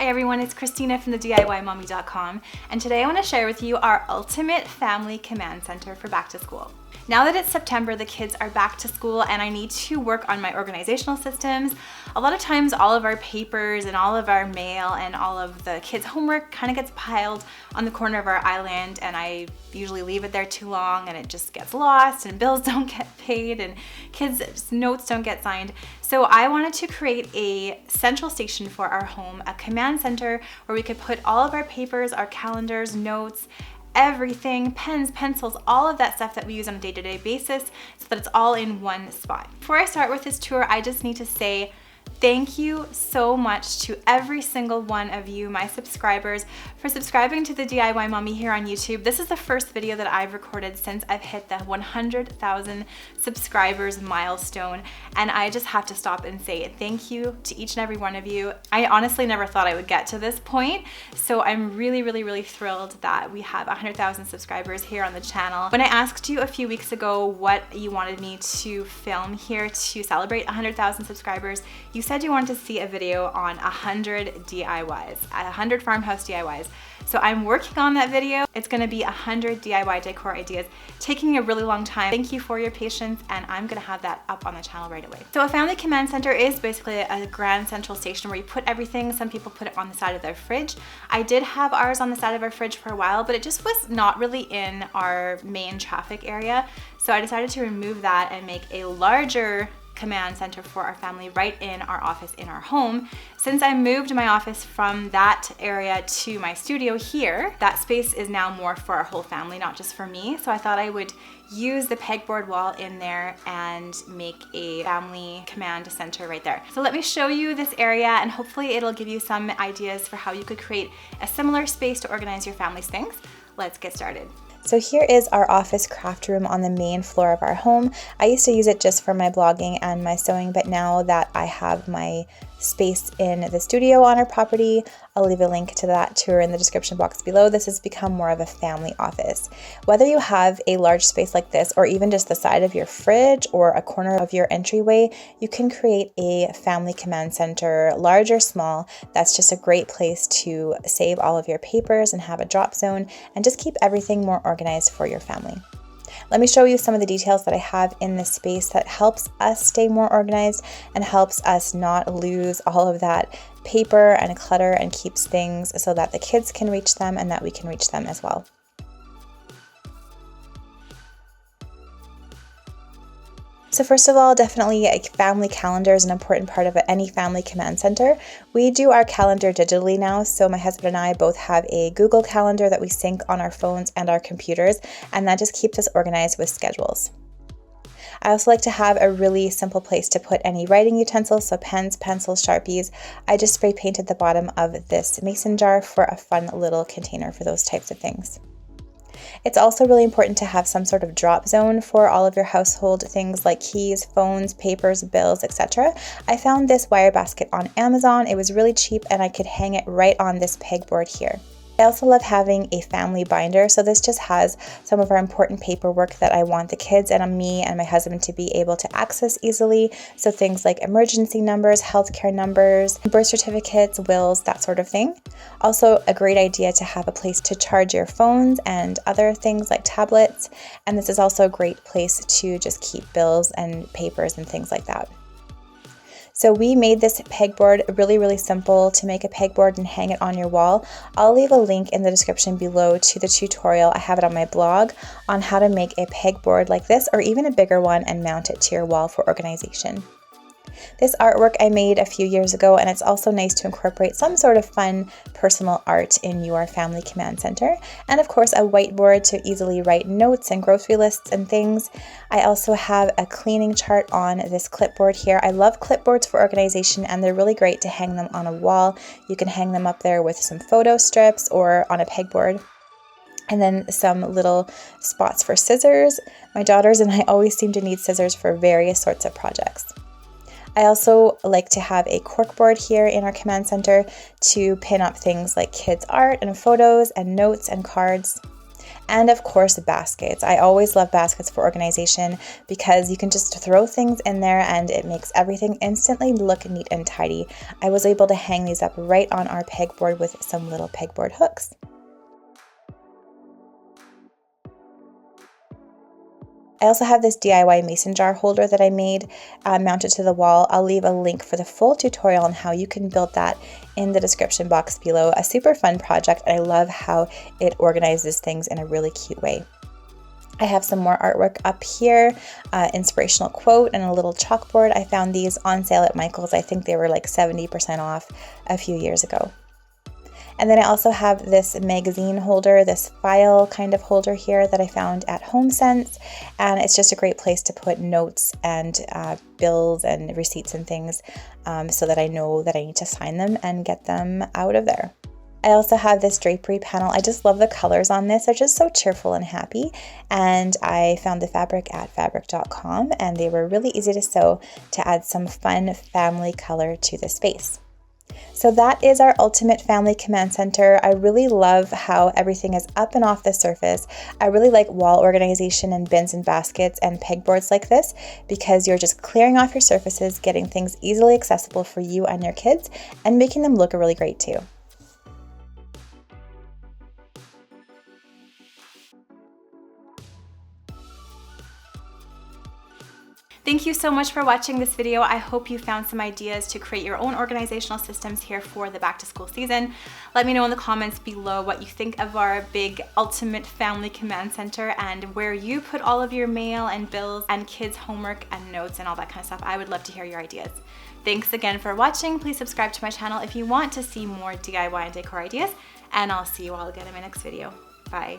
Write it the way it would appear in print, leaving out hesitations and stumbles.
everyone, it's Christina from the DIYmommy.com, and today I want to share with you our ultimate family command center for back to school. Now that it's September, the kids are back to school and I need to work on my organizational systems. A lot of times all of our papers and all of our mail and all of the kids' homework kind of gets piled on the corner of our island, and I usually leave it there too long and it just gets lost and bills don't get paid and kids' notes don't get signed. So I wanted to create a central station for our home, a command center where we could put all of our papers, our calendars, notes, everything, pens, pencils, all of that stuff that we use on a day-to-day basis so that it's all in one spot. Before I start with this tour, I just need to say thank you so much to every single one of you, my subscribers, for subscribing to the DIY Mommy here on YouTube. This is the first video that I've recorded since I've hit the 100,000 subscribers milestone, and I just have to stop and say thank you to each and every one of you. I honestly never thought I would get to this point, so I'm really thrilled that we have 100,000 subscribers here on the channel. When I asked you a few weeks ago what you wanted me to film here to celebrate 100,000 subscribers, you said you wanted to see a video on 100 DIYs, 100 farmhouse DIYs. So I'm working on that video. It's gonna be 100 DIY decor ideas, taking a really long time. Thank you for your patience, and I'm gonna have that up on the channel right away. So a family command center is basically a grand central station where you put everything. Some people put it on the side of their fridge. I did have ours on the side of our fridge for a while, but it just was not really in our main traffic area. So I decided to remove that and make a larger command center for our family right in our office in our home. Since I moved my office from that area to my studio here, that space is now more for our whole family, not just for me. So I thought I would use the pegboard wall in there and make a family command center right there. So let me show you this area, and hopefully it'll give you some ideas for how you could create a similar space to organize your family's things. Let's get started. So here is our office craft room on the main floor of our home. I used to use it just for my blogging and my sewing, but now that I have my space in the studio on our property, I'll leave a link to that tour in the description box below. This has become more of a family office. Whether you have a large space like this or even just the side of your fridge or a corner of your entryway, you can create a family command center, large or small. That's just a great place to save all of your papers and have a drop zone and just keep everything more organized for your family. Let me show you some of the details that I have in this space that helps us stay more organized and helps us not lose all of that paper and clutter and keeps things so that the kids can reach them and that we can reach them as well. So first of all, definitely a family calendar is an important part of any family command center. We do our calendar digitally now, so my husband and I both have a Google Calendar that we sync on our phones and our computers, and that just keeps us organized with schedules. I also like to have a really simple place to put any writing utensils, so pens, pencils, Sharpies. I just spray painted the bottom of this mason jar for a fun little container for those types of things. It's also really important to have some sort of drop zone for all of your household things like keys, phones, papers, bills, etc. I found this wire basket on Amazon. It was really cheap and I could hang it right on this pegboard here. I also love having a family binder, so this just has some of our important paperwork that I want the kids and me and my husband to be able to access easily. So things like emergency numbers, healthcare numbers, birth certificates, wills, that sort of thing. Also a great idea to have a place to charge your phones and other things like tablets. And this is also a great place to just keep bills and papers and things like that. So we made this pegboard really simple to make a pegboard and hang it on your wall. I'll leave a link in the description below to the tutorial. I have it on my blog on how to make a pegboard like this or even a bigger one and mount it to your wall for organization. This artwork I made a few years ago, and it's also nice to incorporate some sort of fun personal art in your family command center. And of course, a whiteboard to easily write notes and grocery lists and things. I also have a cleaning chart on this clipboard here. I love clipboards for organization, and they're really great to hang them on a wall. You can hang them up there with some photo strips or on a pegboard. And then some little spots for scissors. My daughters and I always seem to need scissors for various sorts of projects. I also like to have a corkboard here in our command center to pin up things like kids' art and photos and notes and cards. And of course, baskets. I always love baskets for organization because you can just throw things in there and it makes everything instantly look neat and tidy. I was able to hang these up right on our pegboard with some little pegboard hooks. I also have this DIY mason jar holder that I made mounted to the wall. I'll leave a link for the full tutorial on how you can build that in the description box below. A super fun project, and I love how it organizes things in a really cute way. I have some more artwork up here, inspirational quote and a little chalkboard. I found these on sale at Michael's. I think they were like 70% off a few years ago. And then I also have this magazine holder, this file kind of holder here that I found at HomeSense, and it's just a great place to put notes and bills and receipts and things so that I know that I need to sign them and get them out of there. I also have this drapery panel. I just love the colors on this. They're just so cheerful and happy, and I found the fabric at fabric.com, and they were really easy to sew to add some fun family color to the space. So that is our ultimate family command center. I really love how everything is up and off the surface. I really like wall organization and bins and baskets and pegboards like this because you're just clearing off your surfaces, getting things easily accessible for you and your kids, and making them look really great too. Thank you so much for watching this video. I hope you found some ideas to create your own organizational systems here for the back to school season. Let me know in the comments below what you think of our big ultimate family command center and where you put all of your mail and bills and kids' homework and notes and all that kind of stuff. I would love to hear your ideas. Thanks again for watching. Please subscribe to my channel if you want to see more DIY and decor ideas, and I'll see you all again in my next video. Bye.